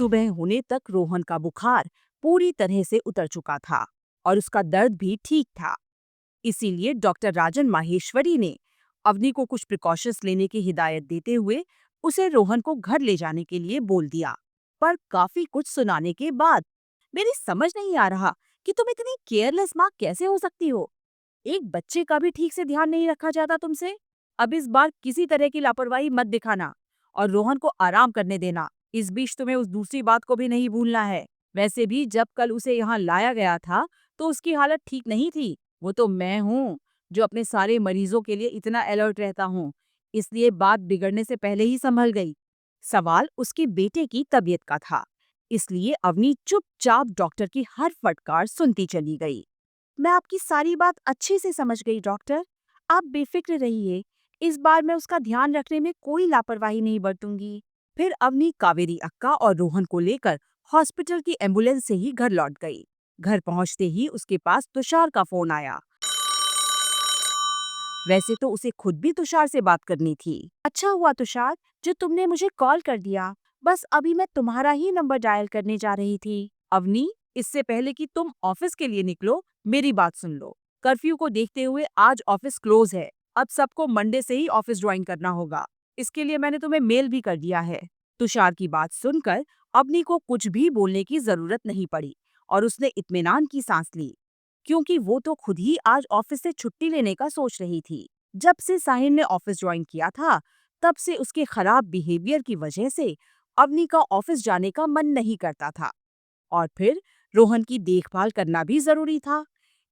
सुबह होने तक रोहन का बुखार पूरी तरह से उतर चुका था और उसका दर्द भी ठीक था। इसीलिए डॉक्टर राजन माहेश्वरी ने अवनी को कुछ प्रिकॉशंस लेने की हिदायत देते हुए उसे रोहन को घर ले जाने के लिए बोल दिया। पर काफी कुछ सुनाने के बाद मेरी समझ नहीं आ रहा कि तुम इतनी केयरलेस माँ कैसे हो सकती हो। एक बच्चे का भी ठीक से ध्यान नहीं रखा जाता तुमसे। अब इस बार किसी तरह की लापरवाही मत दिखाना और रोहन को आराम करने देना। इस बीच तुम्हें उस दूसरी बात को भी नहीं भूलना है। वैसे भी जब कल उसे यहाँ लाया गया था तो उसकी हालत ठीक नहीं थी। वो तो मैं हूँ जो अपने सारे मरीजों के लिए इतना अलर्ट रहता हूँ, इसलिए बात बिगड़ने से पहले ही संभल गई। सवाल उसके बेटे की तबीयत का था, इसलिए अवनी चुपचाप डॉक्टर की हर फटकार सुनती चली गई। मैं आपकी सारी बात अच्छे से समझ गई डॉक्टर, आप बेफिक्र रहिए। इस बार मैं उसका ध्यान रखने में कोई लापरवाही नहीं बरतूंगी। फिर अवनी कावेरी अक्का और रोहन को लेकर हॉस्पिटल की एम्बुलेंस से ही घर लौट गई। घर पहुंचते ही उसके पास तुषार का फोन आया। वैसे तो उसे खुद भी तुषार से बात करनी थी। अच्छा हुआ तुषार जो तुमने मुझे कॉल कर दिया। बस अभी मैं तुम्हारा ही नंबर डायल करने जा रही थी। अवनी, इससे पहले कि तुम ऑफिस के लिए निकलो, मेरी बात सुन लो। कर्फ्यू को देखते हुए आज ऑफिस क्लोज है। अब सबको मंडे से ही ऑफिस ज्वाइन करना होगा। इसके लिए मैंने तुम्हें मेल भी कर दिया है। तुषार की बात सुनकर अवनी को कुछ भी बोलने की जरूरत नहीं पड़ी और उसने इत्मीनान की सांस ली, क्योंकि वो तो खुद ही आज ऑफिस से छुट्टी लेने का सोच रही थी। जब से साहिल ने ऑफिस ज्वाइन किया था, तब से उसके खराब बिहेवियर की वजह से अवनी का ऑफिस जाने का मन नहीं करता था। और फिर रोहन की देखभाल करना भी जरूरी था,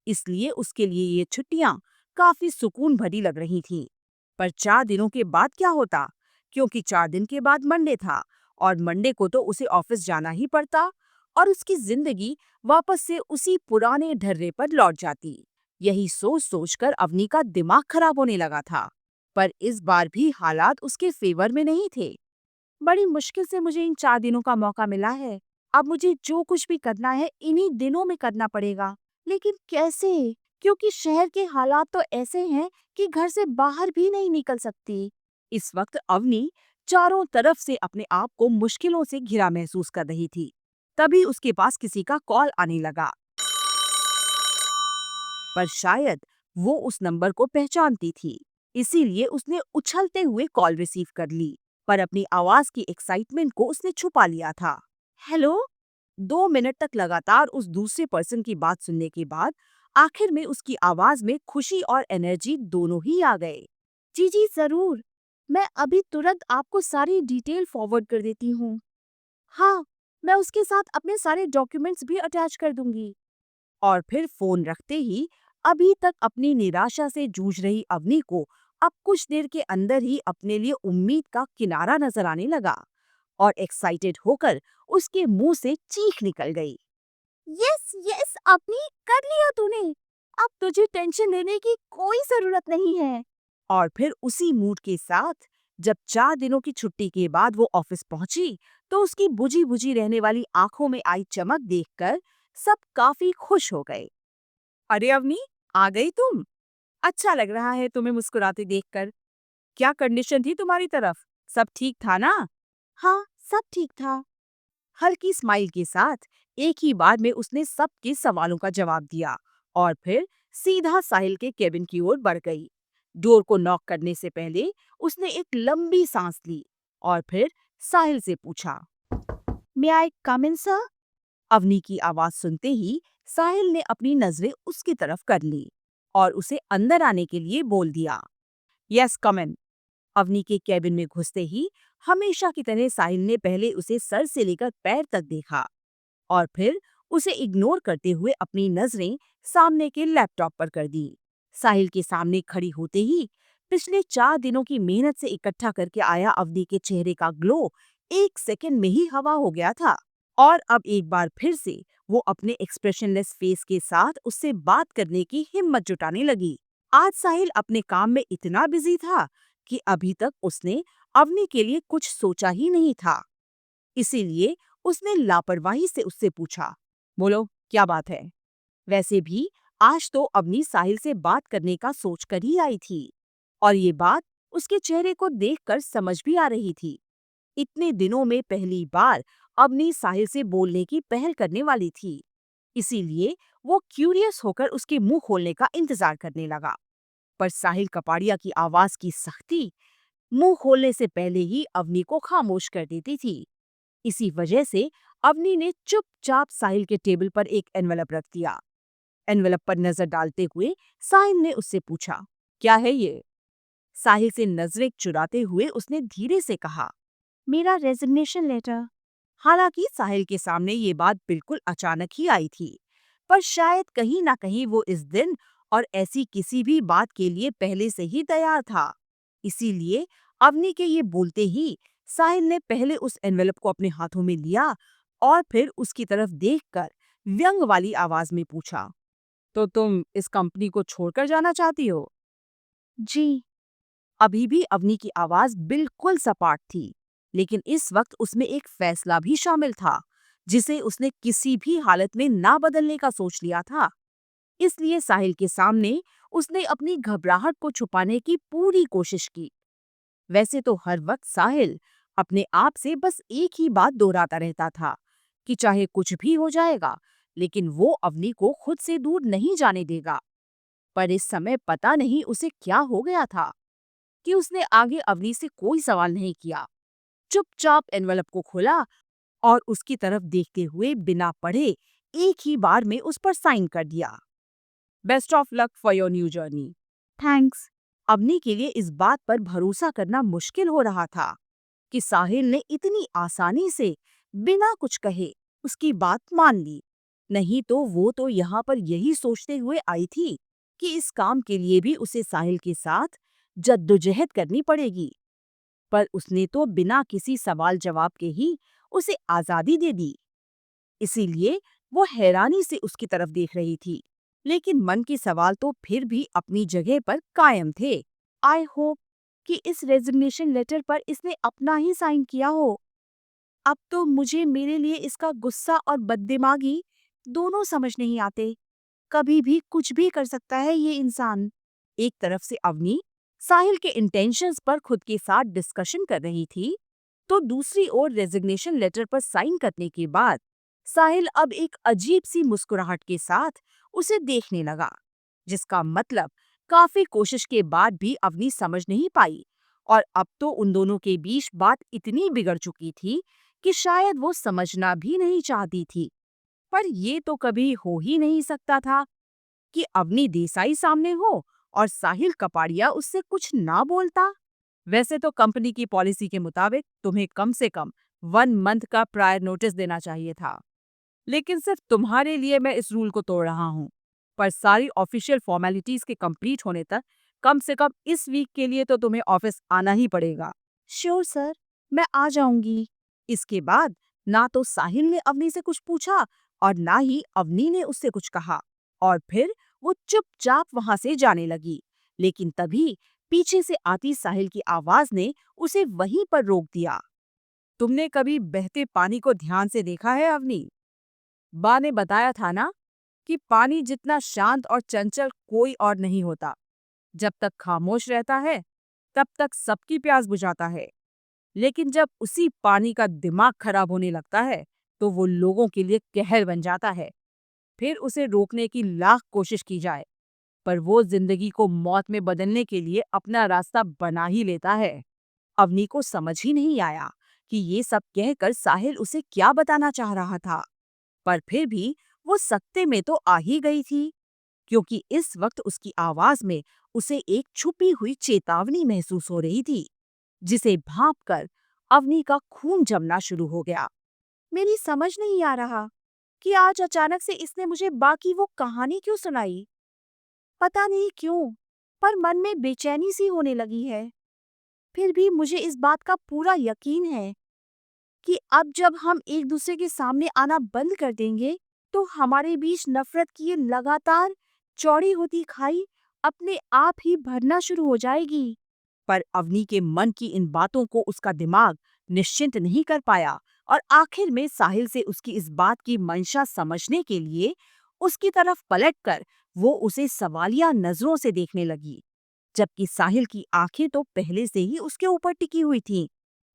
इसलिए उसके लिए ये छुट्टियां काफी सुकून भरी लग रही थीं। पर 4 दिनों के बाद क्या होता, क्योंकि 4 दिन के बाद मंडे था और मंडे को तो उसे ऑफिस जाना ही पड़ता और उसकी जिंदगी वापस से उसी पुराने ढर्रे पर लौट जाती। यही सोच सोचकर अवनी का दिमाग खराब होने लगा था। पर इस बार भी हालात उसके फेवर में नहीं थे। बड़ी मुश्किल से मुझे इन 4 दिनों का मौका मिला है। अब मुझे जो कुछ भी करना है इन्हीं दिनों में करना पड़ेगा। लेकिन कैसे? क्योंकि शहर के हालात तो ऐसे हैं कि घर से बाहर भी नहीं निकल सकती। इस वक्त अवनी चारों तरफ से अपने आप को मुश्किलों से घिरा महसूस कर रही थी। तभी उसके पास किसी का कॉल आने लगा, पर शायद वो उस नंबर को पहचानती थी, इसीलिए उसने उछलते हुए कॉल रिसीव कर ली। पर अपनी आवाज की एक्साइटमेंट को उसने छुपा लिया था। हेलो। 2 मिनट तक लगातार उस दूसरे पर्सन की बात सुनने के बाद आखिर में उसकी आवाज में खुशी और एनर्जी दोनों ही आ गए। जी जी जरूर, मैं अभी तुरंत आपको सारी डिटेल फॉरवर्ड कर देती हूँ। हाँ, मैं उसके साथ अपने सारे डॉक्यूमेंट्स भी अटैच कर दूंगी। और फिर फोन रखते ही अभी तक अपनी निराशा से जूझ रही अवनी को अब कुछ देर के अंदर ही अपने लिए उम्मीद का किनारा नजर आने लगा और एक्साइटेड होकर उसके मुंह से चीख निकल गई। यस यस अवनी, कर लिया तूने। अब तुझे टेंशन लेने की कोई जरूरत नहीं है। और फिर उसी मूड के साथ जब 4 दिनों की छुट्टी के बाद वो ऑफिस पहुंची, तो उसकी बुझी बुझी रहने वाली आंखों में आई चमक देखकर सब काफी खुश हो गए। अरे अवनी, आ गई तुम। अच्छा लग रहा है तुम्हें मुस्कुराते देखकर। क्या कंडीशन थी तुम्हारी तरफ? सब ठीक था ना? हाँ, सब ठीक था। हल्की स्माइल के साथ एक ही बार में उसने सबके सवालों का जवाब दिया और फिर सीधा साहिल के केबिन की ओर बढ़ गई। डोर को नॉक करने से पहले उसने एक लंबी सांस ली और फिर साहिल से पूछा, मे आई कम इन सर? अवनी की आवाज सुनते ही साहिल ने अपनी नजरें उसकी तरफ कर ली और उसे अंदर आने के लिए बोल दिया। यस कम इन। अवनी के केबिन में घुसते ही हमेशा की तरह साहिल ने पहले उसे सर से लेकर पैर तक देखा और फिर उसे इग्नोर करते हुए अपनी नजरें सामने के लैपटॉप पर कर दी। साहिल के सामने खड़ी होते ही पिछले 4 दिनों की मेहनत से इकट्ठा करके आया अवनी के चेहरे का ग्लो 1 सेकंड में ही हवा हो गया था और अब एक बार फिर से वो अपने एक्सप्रेशनलेस फेस के साथ उससे बात करने की हिम्मत जुटाने लगी। आज साहिल अपने काम में इतना बिजी था कि अभी तक उसने अवनी के लिए कुछ सोचा ही नहीं था। इसीलिए उसने लापरवाही से उससे पूछा, बोलो क्या बात है? वैसे भी आज तो अवनी साहिल से बात करने का सोचकर ही आई थी और ये बात उसके चेहरे को देखकर समझ भी आ रही थी। इतने दिनों में पहली बार अवनी साहिल से बोलने की पहल करने वाली थी, इसीलिए वो क्यूरियस होकर उसके मुंह खोलने का इंतजार करने लगा। पर साहिल कपाड़िया की आवाज की सख्ती मुंह खोलने से पहले ही अवनी को खामोश कर देती थी। इसी वजह से अवनी ने चुपचाप साहिल के टेबल पर एक एनवेलप रख दिया। एनवेलप पर नजर डालते हुए साहिल ने उससे पूछा, क्या है ये? साहिल से नजरें चुराते हुए उसने धीरे से कहा, मेरा रेजिग्नेशन लेटर। हालांकि साहिल के सामने ये बात बिल्कुल अचानक ही आई थी, पर शायद कहीं ना कहीं वो इस दिन और ऐसी किसी भी बात के लिए पहले से ही तैयार था। इसीलिए अवनी के ये बोलते ही साहिल ने पहले उस एनवेलप को अपने हाथों में लिया और फिर उसकी तरफ देखकर व्यंग वाली आवाज में पूछा, तो तुम इस कंपनी को छोड़कर जाना चाहती हो? जी। अभी भी अवनी की आवाज बिल्कुल सपाट थी, लेकिन इस वक्त उसमें एक फैसला भी शामिल था, जिसे उसने किसी भी हालत में ना बदलने का सोच लिया था। इसलिए साहिल के सामने उसने अपनी घबराहट को छुपाने की पूरी कोशिश की। वैसे तो हर वक्त साहिल अपने आप से बस एक ही बात दोहराता रहता था कि चाहे कुछ भी हो जाएगा, लेकिन वो अवनी को खुद से दूर नहीं जाने देगा। पर इस समय पता नहीं उसे क्या हो गया था कि उसने आगे अवनी से कोई सवाल नहीं किया। चुपचाप एनवेलप को खोला और उसकी तरफ देखते हुए बिना पढ़े एक ही बार में उस पर साइन कर दिया। Best of luck for your new journey. Thanks. Avni के लिए इस बात पर भरोसा करना मुश्किल हो रहा था कि साहिल ने इतनी आसानी से बिना कुछ कहे उसकी बात मान ली। नहीं तो वो तो यहाँ पर यही सोचते हुए आई थी कि इस काम के लिए भी उसे साहिल के साथ जद्दोजहद करनी पड़ेगी। पर उसने तो बिना किसी सवाल जवाब के ही उसे आजादी दे दी। इसीलिए वो हैरानी से उसकी तरफ देख रही थी, लेकिन मन के सवाल तो फिर भी अपनी जगह पर कायम थे। आई होप कि इस रेजिग्नेशन लेटर पर इसने अपना ही साइन किया हो। अब तो मुझे मेरे लिए इसका गुस्सा और बददिमागी दोनों समझ नहीं आते। कभी भी कुछ भी कर सकता है ये इंसान। एक तरफ से अवनी साहिल के इंटेंशंस पर खुद के साथ डिस्कशन कर रही थी, तो दूसरी ओर रेजिग्नेशन लेटर पर साइन करने के बाद साहिल अब एक अजीब सी मुस्कुराहट के साथ उसे देखने लगा, जिसका मतलब काफी कोशिश के बाद भी अवनी समझ नहीं पाई। और अब तो उन दोनों के बीच बात इतनी बिगड़ चुकी थी कि शायद वो समझना भी नहीं चाहती थी। पर ये तो कभी हो ही नहीं सकता था कि अवनी देसाई सामने हो और साहिल कपाड़िया उससे कुछ ना बोलता। वैसे तो कंपनी की पॉलिसी के मुताबिक तुम्हें कम से कम 1 मंथ का प्रायर नोटिस देना चाहिए था, लेकिन सिर्फ तुम्हारे लिए मैं इस रूल को तोड़ रहा हूँ। पर सारी ऑफिशियल फॉर्मेलिटीज के कंप्लीट होने तक कम से कम इस वीक के लिए तो तुम्हें ऑफिस आना ही पड़ेगा। श्योर सर, मैं आ जाऊंगी। इसके बाद ना तो साहिल ने अवनी से कुछ पूछा और ना ही अवनी ने उससे कुछ कहा, और फिर वो चुपचाप वहां से जाने लगी। लेकिन तभी पीछे से आती साहिल की आवाज ने उसे वहीं पर रोक दिया। तुमने कभी बहते पानी को ध्यान से देखा है अवनी? बा ने बताया था ना कि पानी जितना शांत और चंचल कोई और नहीं होता। जब तक खामोश रहता है तब तक सबकी प्यास बुझाता है, लेकिन जब उसी पानी का दिमाग खराब होने लगता है तो वो लोगों के लिए कहर बन जाता है। फिर उसे रोकने की लाख कोशिश की जाए, पर वो जिंदगी को मौत में बदलने के लिए अपना रास्ता बना ही लेता है। अवनी को समझ ही नहीं आया कि ये सब कहकर साहिल उसे क्या बताना चाह रहा था, पर फिर भी वो सकते में तो आ ही गई थी, क्योंकि इस वक्त उसकी आवाज में उसे एक छुपी हुई चेतावनी महसूस हो रही थी, जिसे भांपकर अवनी का खून जमना शुरू हो गया। मेरी समझ नहीं आ रहा कि आज अचानक से इसने मुझे बाकी वो कहानी क्यों सुनाई। पता नहीं क्यों, पर मन में बेचैनी सी होने लगी है। फिर भी मुझे इस बात का पूरा यकीन है कि अब जब हम एक दूसरे के सामने आना बंद कर देंगे, तो हमारे बीच नफरत की ये लगातार चौड़ी होती खाई अपने आप ही भरना शुरू हो जाएगी। पर अवनी के मन की इन बातों को उसका दिमाग निश्चिंत नहीं कर पाया, और आखिर में साहिल से उसकी इस बात की मंशा समझने के लिए उसकी तरफ पलटकर वो उसे सवालिया नजरों से देखने लगी, जबकि साहिल की आंखें तो पहले से ही उसके ऊपर टिकी हुई थीं।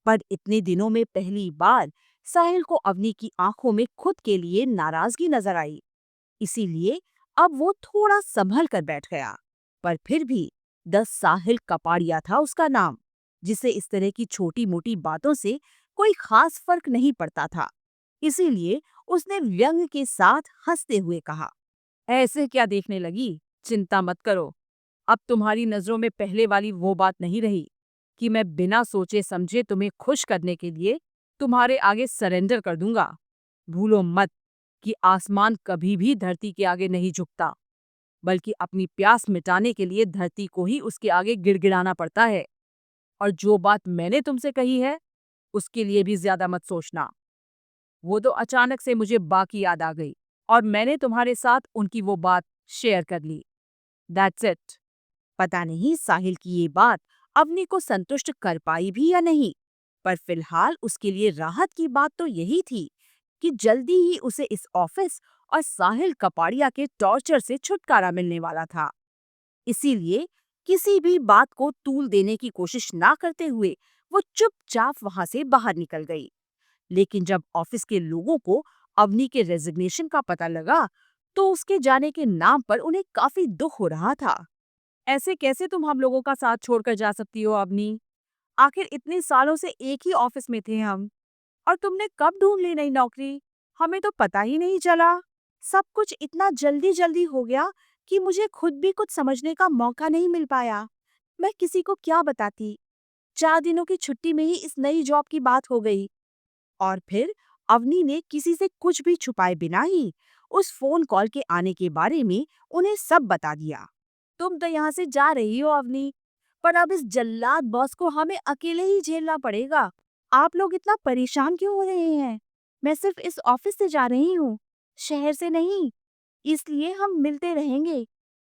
पर इतने दिनों में पहली बार साहिल को अवनी की आंखों में खुद के लिए नाराजगी नजर आई। इसीलिए अब वो थोड़ा संभल कर बैठ गया। पर फिर भी साहिल कपाड़िया था उसका नाम, जिसे इस तरह की छोटी मोटी बातों से कोई खास फर्क नहीं पड़ता था। इसीलिए उसने व्यंग के साथ हंसते हुए कहा, ऐसे क्या देखने लगी, चिंता मत करो। अब तुम्हारी नजरों में पहले वाली वो बात नहीं रही कि मैं बिना सोचे समझे तुम्हें खुश करने के लिए तुम्हारे आगे सरेंडर कर दूंगा। भूलो मत कि आसमान कभी भी धरती के आगे नहीं झुकता, बल्कि अपनी प्यास मिटाने के लिए धरती को ही उसके आगे गिड़गिड़ाना पड़ता है। और जो बात मैंने तुमसे कही है, उसके लिए भी ज्यादा मत सोचना। वो तो अचानक से मुझे बाकी याद आ गई और मैंने तुम्हारे साथ उनकी वो बात शेयर कर ली। That's it. पता नहीं साहिल की ये बात अवनी को संतुष्ट कर पाई भी या नहीं, पर फिलहाल उसके लिए राहत की बात तो यही थी कि जल्दी ही उसे इस ऑफिस और साहिल कपाड़िया के टॉर्चर से छुटकारा मिलने वाला था। इसीलिए किसी भी बात को तूल देने की कोशिश ना करते हुए वो चुपचाप वहां से बाहर निकल गई। लेकिन जब ऑफिस के लोगों को अवनी के रेजिग्नेशन का पता लगा, तो उसके जाने के नाम पर उन्हें काफी दुख हो रहा था। ऐसे कैसे तुम हम लोगों का साथ छोड़कर जा सकती हो अवनी? आखिर इतने सालों से एक ही ऑफिस में थे हम, और तुमने कब ढूंढ ली नई नौकरी? हमें तो पता ही नहीं चला। सब कुछ इतना जल्दी जल्दी हो गया कि मुझे खुद भी कुछ समझने का मौका नहीं मिल पाया। मैं किसी को क्या बताती? 4 दिनों की छुट्टी में ही इस नई जॉब की बात हो गई। और फिर अवनी ने किसी से कुछ भी छुपाए बिना ही उस फोन कॉल के आने के बारे में उन्हें सब बता दिया। तुम तो यहाँ से जा रही हो अवनी, पर अब इस जल्लाद बॉस को हमें अकेले ही झेलना पड़ेगा। आप लोग इतना परेशान क्यों हो रहे हैं? मैं सिर्फ इस ऑफिस से जा रही हूँ, शहर से नहीं। इसलिए हम मिलते रहेंगे।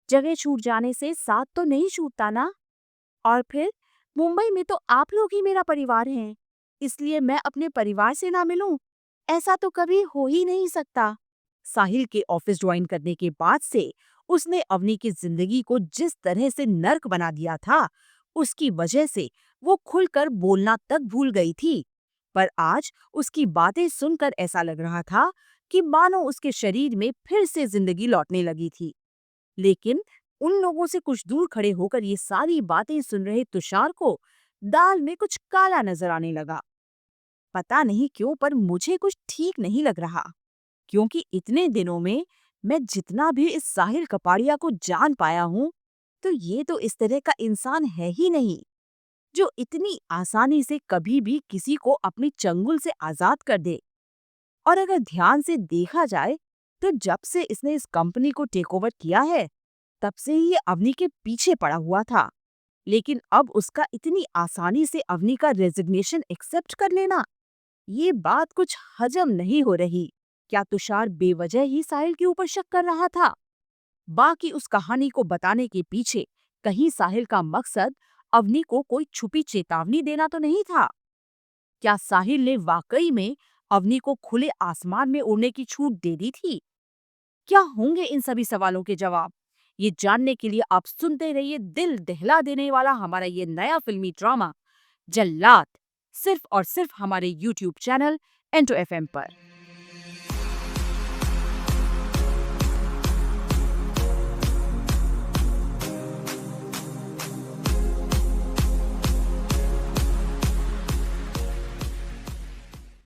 जगह छूट जाने से साथ तो नहीं छूटता ना। और फिर मुंबई में तो आप लोग ही मेरा परिवार हैं, इसलिए मैं अपने परिवार से ना मिलूं, ऐसा तो कभी हो ही नहीं सकता। साहिल के ऑफिस ज्वाइन करने के बाद से उसने अवनी की जिंदगी को जिस तरह से नर्क बना दिया था, उसकी वजह से वो खुलकर बोलना तक भूल गई थी। पर आज उसकी बातें सुनकर ऐसा लग रहा था कि मानो उसके शरीर में फिर से जिंदगी लौटने लगी थी। लेकिन उन लोगों से कुछ दूर खड़े होकर ये सारी बातें सुन रहे तुषार को दाल में कुछ काला नजर आने लगा। पता नहीं क्यों, पर मुझे कुछ ठीक नहीं लग रहा, क्योंकि इतने दिनों में मैं जितना भी इस साहिल कपाड़िया को जान पाया हूँ, तो ये तो इस तरह का इंसान है ही नहीं, जो इतनी आसानी से कभी भी किसी को अपनी चंगुल से आजाद कर दे। और अगर ध्यान से देखा जाए, तो जब से इसने इस कंपनी को टेक ओवर किया है, तब से ही ये अवनी के पीछे पड़ा हुआ था। लेकिन अब उसका इतनी आसानी से अवनी का रेजिग्नेशन एक्सेप्ट कर लेना, ये बात कुछ हजम नहीं हो रही। क्या तुषार बेवजह ही साहिल के ऊपर शक कर रहा था? बाकी उस कहानी को बताने के पीछे कहीं साहिल का मकसद अवनी को कोई छुपी चेतावनी देना तो नहीं था? क्या साहिल ने वाकई में अवनी को खुले आसमान में उड़ने की छूट दे दी थी? क्या होंगे इन सभी सवालों के जवाब? ये जानने के लिए आप सुनते रहिए दिल दहला देने वाला हमारा ये नया फिल्मी ड्रामा जल्लाद, सिर्फ और सिर्फ हमारे YouTube चैनल N2FM पर।